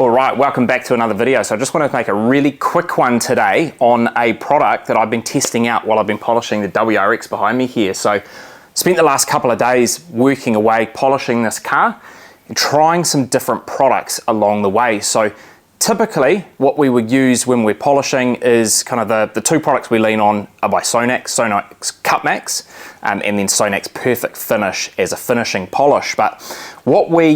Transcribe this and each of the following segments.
All right, welcome back to another video. So I just want to make a really quick one today on a product that I've been testing out while I've been polishing the WRX behind me here. So spent the last couple of days working away, polishing this car and trying some different products along the way. So typically what we would use when we're polishing is kind of the two products we lean on are by Sonax Cut Max, and then Sonax Perfect Finish as a finishing polish. But what we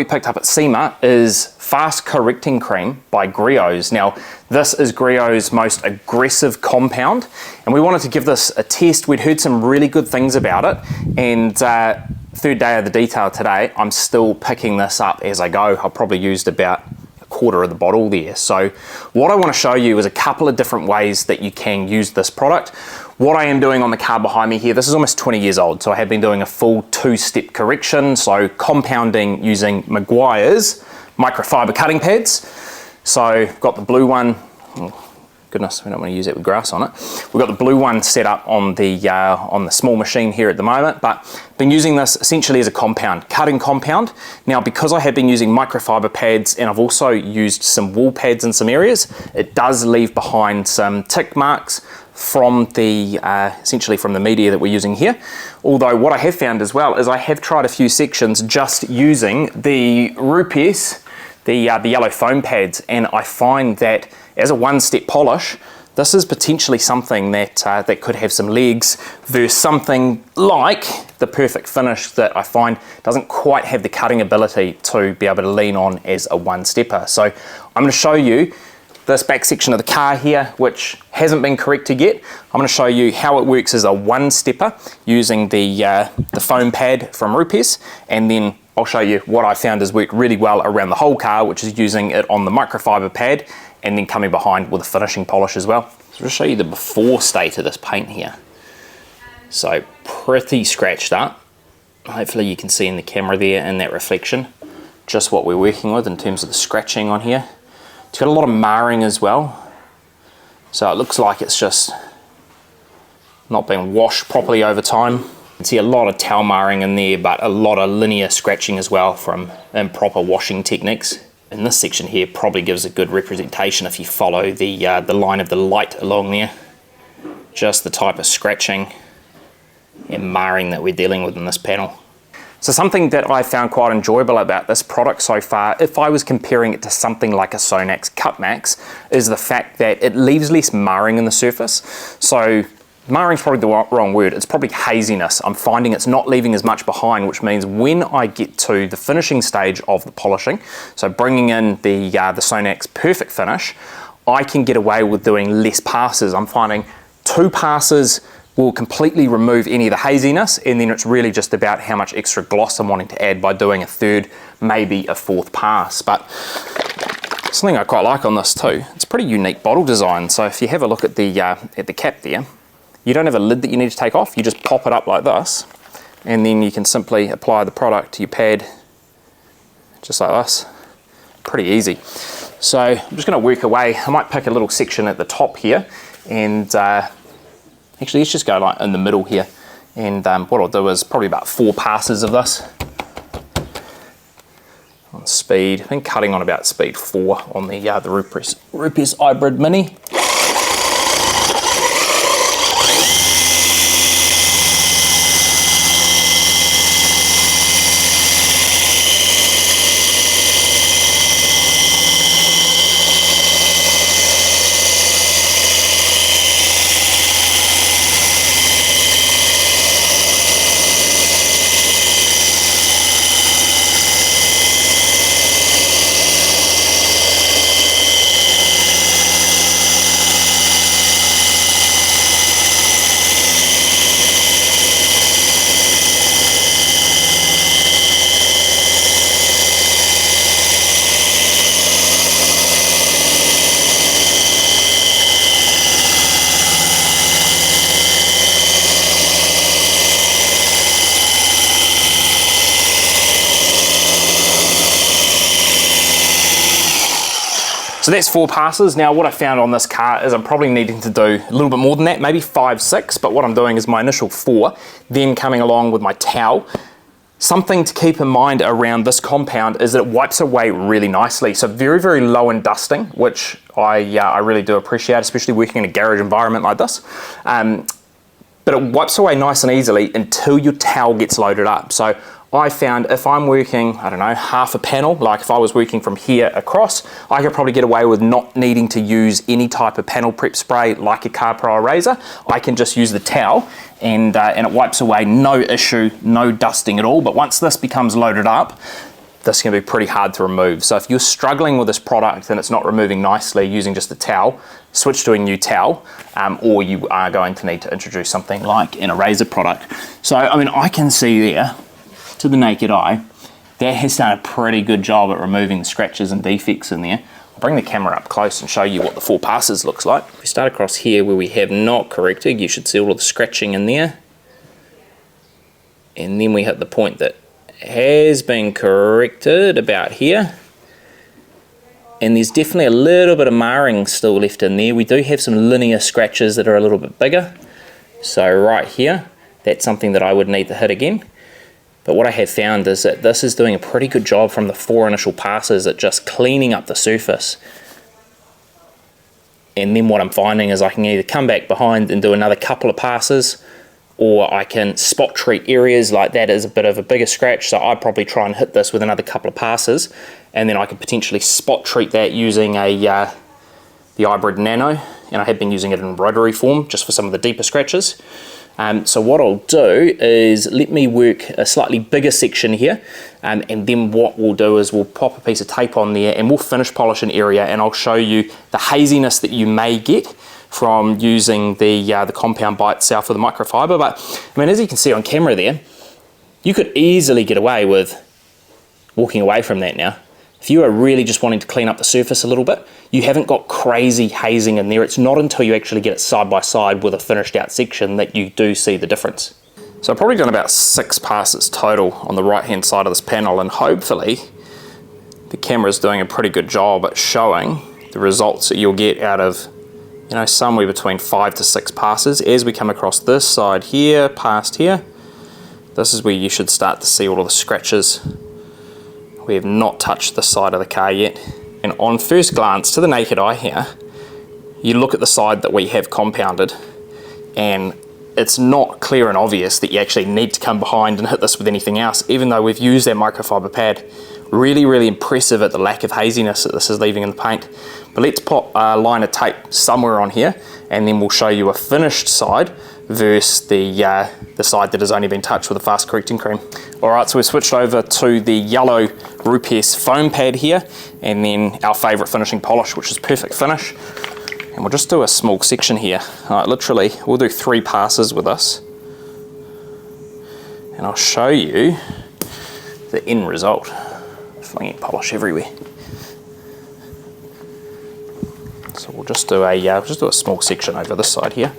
picked up at SEMA is Fast Correcting Cream by Griots. Now this is Griot's most aggressive compound, and we wanted to give this a test. We'd heard some really good things about it, and third day of the detail today, I'm still picking this up as I go. I've probably used about quarter of the bottle there. So what I want to show you is a couple of different ways that you can use this product. What I am doing on the car behind me here, this is almost 20 years old, so I have been doing a full two-step correction, so compounding using Meguiar's microfiber cutting pads. So got the blue one, oh goodness, we don't want to use it with grass on it. We've got the blue one set up on the small machine here at the moment, but been using this essentially as a cutting compound. Now, because I have been using microfiber pads and I've also used some wool pads in some areas, it does leave behind some tick marks from the essentially from the media that we're using here. Although what I have found as well is I have tried a few sections just using the Rupes, the yellow foam pads, and I find that as a one-step polish, this is potentially something that that could have some legs versus something like the Perfect Finish that I find doesn't quite have the cutting ability to be able to lean on as a one-stepper. So I'm going to show you this back section of the car here, which hasn't been corrected yet. I'm going to show you how it works as a one-stepper using the foam pad from Rupes, and then I'll show you what I found has worked really well around the whole car, which is using it on the microfiber pad and then coming behind with a finishing polish as well. So I'll show you the before state of this paint here. So pretty scratched up. Hopefully you can see in the camera there in that reflection just what we're working with in terms of the scratching on here. It's got a lot of marring as well. So it looks like it's just not been washed properly over time. You can see a lot of towel marring in there, but a lot of linear scratching as well from improper washing techniques. And this section here probably gives a good representation if you follow the line of the light along there. Just the type of scratching and marring that we're dealing with in this panel. So something that I found quite enjoyable about this product so far, if I was comparing it to something like a Sonax Cut Max, is the fact that it leaves less marring in the surface. So marring's probably the wrong word, it's probably haziness. I'm finding it's not leaving as much behind, which means when I get to the finishing stage of the polishing, so bringing in the Sonax Perfect Finish, I can get away with doing less passes. I'm finding 2 passes will completely remove any of the haziness, and then it's really just about how much extra gloss I'm wanting to add by doing a 3rd, maybe a 4th pass. But something I quite like on this too, it's a pretty unique bottle design. So if you have a look at the cap there, you don't have a lid that you need to take off, you just pop it up like this, and then you can simply apply the product to your pad just like this. Pretty easy. So I'm just going to work away. I might pick a little section at the top here, and actually let's just go like in the middle here, and what I'll do is probably about 4 passes of this on speed. I've been cutting on about speed 4 on the Rupes Hybrid Mini. So that's 4 passes. Now what I found on this car is I'm probably needing to do a little bit more than that, maybe 5, 6, but what I'm doing is my initial 4, then coming along with my towel, Something to keep in mind around this compound is that it wipes away really nicely. So very, very low in dusting, which I really do appreciate, especially working in a garage environment like this. But it wipes away nice and easily until your towel gets loaded up. So I found if I'm working, I don't know, half a panel, like if I was working from here across, I could probably get away with not needing to use any type of panel prep spray like a Car Pro Eraser. I can just use the towel and it wipes away, no issue, no dusting at all. But once this becomes loaded up, this can be pretty hard to remove. So if you're struggling with this product and it's not removing nicely using just a towel, switch to a new towel, or you are going to need to introduce something like an eraser product. So, I mean, I can see there, to the naked eye, that has done a pretty good job at removing the scratches and defects in there. I'll bring the camera up close and show you what the 4 passes looks like. If we start across here where we have not corrected, you should see all of the scratching in there. And then we hit the point that has been corrected about here, and there's definitely a little bit of marring still left in there. We do have some linear scratches that are a little bit bigger, so right here, that's something that I would need to hit again. But what I have found is that this is doing a pretty good job from the 4 initial passes at just cleaning up the surface. And then what I'm finding is I can either come back behind and do another couple of passes, or I can spot treat areas like that as a bit of a bigger scratch. So I'd probably try and hit this with another couple of passes, and then I can potentially spot treat that using the Hybrid Nano, and I have been using it in rotary form just for some of the deeper scratches. So what I'll do is let me work a slightly bigger section here, and then what we'll do is we'll pop a piece of tape on there and we'll finish polish an area, and I'll show you the haziness that you may get from using the compound by itself with the microfiber. But I mean, as you can see on camera there, you could easily get away with walking away from that now. If you are really just wanting to clean up the surface a little bit, you haven't got crazy hazing in there. It's not until you actually get it side by side with a finished out section that you do see the difference. So I've probably done about 6 passes total on the right hand side of this panel, and hopefully the camera's doing a pretty good job at showing the results that you'll get out of, you know, somewhere between 5 to 6 passes. As we come across this side here, past here, this is where you should start to see all of the scratches. We have not touched the side of the car yet. And on first glance, to the naked eye here, you look at the side that we have compounded, and it's not clear and obvious that you actually need to come behind and hit this with anything else, even though we've used that microfiber pad. Really, really impressive at the lack of haziness that this is leaving in the paint. But let's pop a line of tape somewhere on here, and then we'll show you a finished side versus the side that has only been touched with a fast correcting cream. Alright, so we've switched over to the yellow Rupes foam pad here, and then our favourite finishing polish, which is Perfect Finish. And we'll just do a small section here. Alright, literally, we'll do 3 passes with this. And I'll show you the end result. Flinging polish everywhere. So we'll just do a small section over this side here.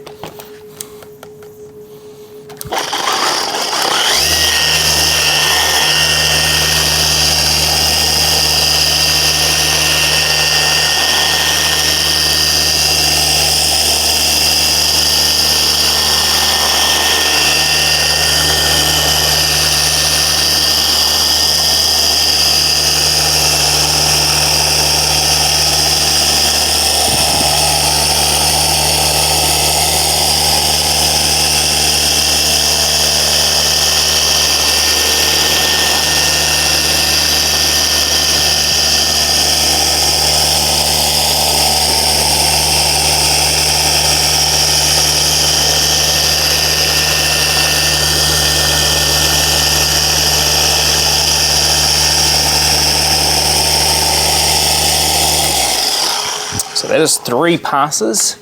So that is 3 passes.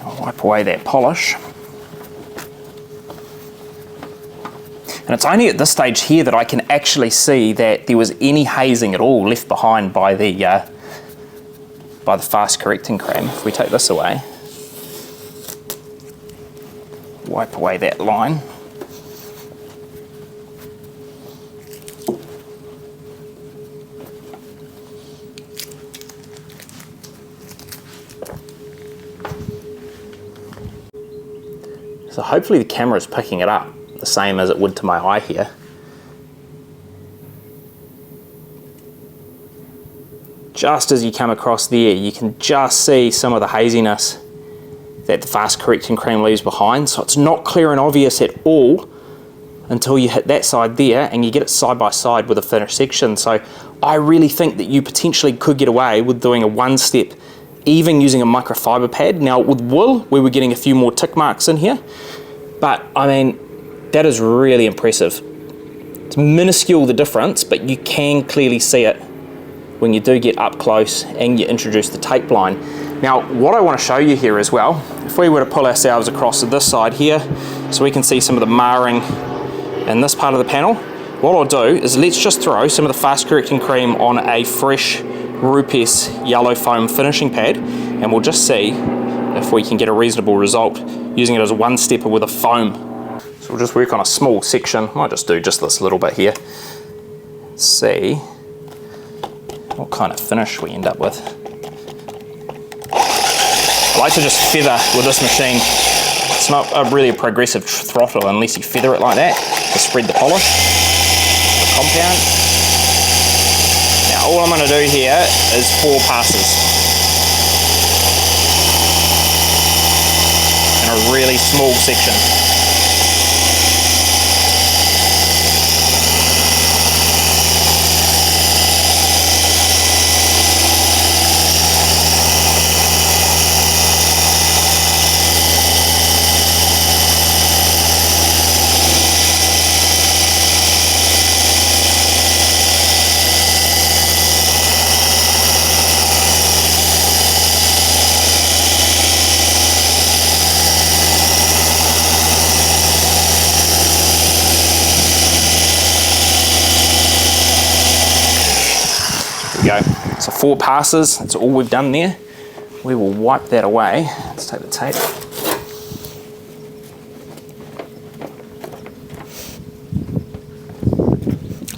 I'll wipe away that polish. And it's only at this stage here that I can actually see that there was any hazing at all left behind by the fast correcting cream. If we take this away, wipe away that line. So hopefully the camera is picking it up. the same as it would to my eye here. Just as you come across there, you can just see some of the haziness that the fast correcting cream leaves behind. So it's not clear and obvious at all until you hit that side there and you get it side by side with a finished section. So I really think that you potentially could get away with doing a one step, even using a microfiber pad. Now with wool, we were getting a few more tick marks in here, but I mean, that is really impressive. It's minuscule, the difference, but you can clearly see it when you do get up close and you introduce the tape line. Now, what I want to show you here as well, if we were to pull ourselves across to this side here, so we can see some of the marring in this part of the panel, what I'll do is let's just throw some of the fast correcting cream on a fresh Rupes yellow foam finishing pad, and we'll just see if we can get a reasonable result using it as a one stepper with a foam. So we'll just work on a small section. Might just do just this little bit here. See what kind of finish we end up with. I like to just feather with this machine. It's not really a progressive throttle unless you feather it like that to spread the polish, the compound. Now all I'm going to do here is 4 passes in a really small section. Go. So 4 passes, that's all we've done there. We will wipe that away. Let's take the tape.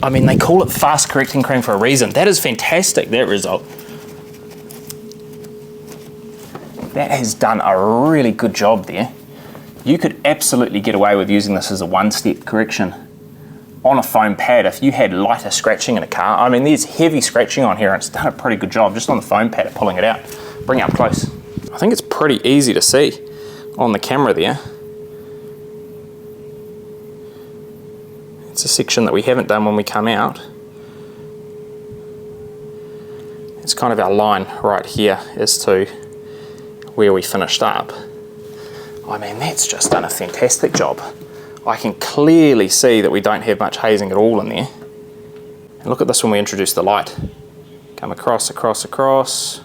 I mean, they call it fast correcting cream for a reason. That is fantastic, that result. That has done a really good job there. You could absolutely get away with using this as a one-step correction on a foam pad if you had lighter scratching in a car. I mean, there's heavy scratching on here and it's done a pretty good job just on the foam pad at pulling it out. Bring it up close. I think it's pretty easy to see on the camera there. It's a section that we haven't done when we come out. It's kind of our line right here as to where we finished up. I mean, that's just done a fantastic job. I can clearly see that we don't have much hazing at all in there. And look at this when we introduce the light. Come across, across, across,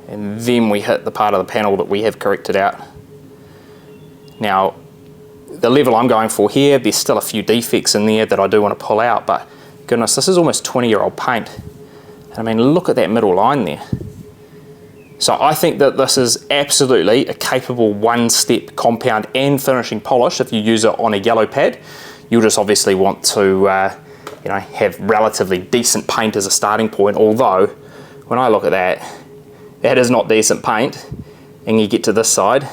and then we hit the part of the panel that we have corrected out. Now, the level I'm going for here, there's still a few defects in there that I do want to pull out, but goodness, this is almost 20-year-old paint. And I mean, look at that middle line there. So I think that this is absolutely a capable one-step compound and finishing polish if you use it on a yellow pad. You'll just obviously want to have relatively decent paint as a starting point, although when I look at that, that is not decent paint, and you get to this side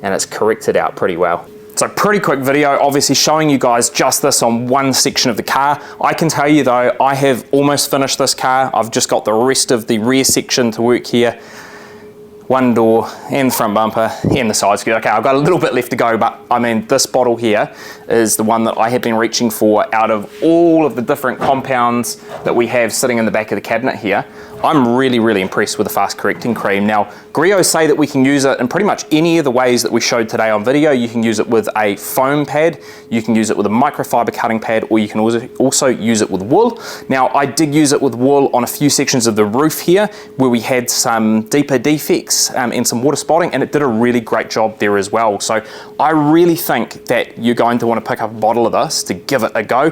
and it's corrected out pretty well. So pretty quick video, obviously showing you guys just this on one section of the car. I can tell you though, I have almost finished this car. I've just got the rest of the rear section to work here. One door and the front bumper and the side skirt. Okay, I've got a little bit left to go, but I mean, this bottle here is the one that I have been reaching for out of all of the different compounds that we have sitting in the back of the cabinet here. I'm really, really impressed with the fast correcting cream. Now, Griot say that we can use it in pretty much any of the ways that we showed today on video. You can use it with a foam pad, you can use it with a microfiber cutting pad, or you can also use it with wool. Now, I did use it with wool on a few sections of the roof here where we had some deeper defects and some water spotting, and it did a really great job there as well. So I really think that you're going to want to pick up a bottle of this to give it a go.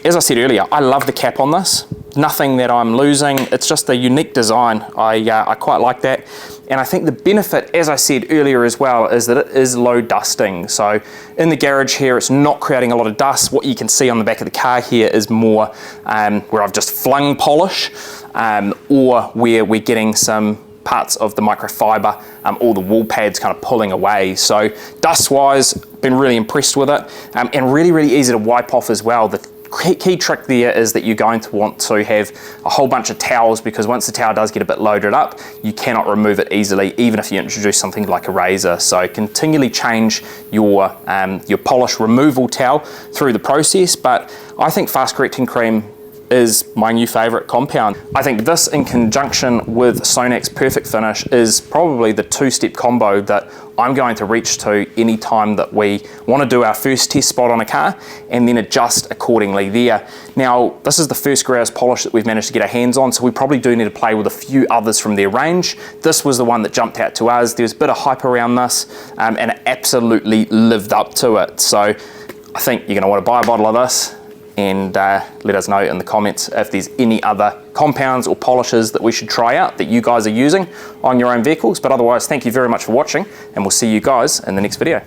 As I said earlier, I love the cap on this. Nothing that I'm losing. It's just a unique design. I quite like that. And I think the benefit, as I said earlier as well, is that it is low dusting. So in the garage here, it's not creating a lot of dust. What you can see on the back of the car here is more where I've just flung polish or where we're getting some parts of the microfiber, all the wall pads kind of pulling away. So dust wise, been really impressed with it, and really easy to wipe off as well. The key trick there is that you're going to want to have a whole bunch of towels, because once the towel does get a bit loaded up, you cannot remove it easily, even if you introduce something like a razor. So continually change your polish removal towel through the process. But I think fast correcting cream is my new favorite compound. I think this, in conjunction with Sonac's Perfect Finish, is probably the two-step combo that I'm going to reach to any time that we want to do our first test spot on a car, and then adjust accordingly there. Now, this is the first Griots polish that we've managed to get our hands on, so we probably do need to play with a few others from their range. This was the one that jumped out to us. There was a bit of hype around this, and it absolutely lived up to it. So I think you're going to want to buy a bottle of this, and let us know in the comments if there's any other compounds or polishes that we should try out that you guys are using on your own vehicles. But otherwise, thank you very much for watching, and we'll see you guys in the next video.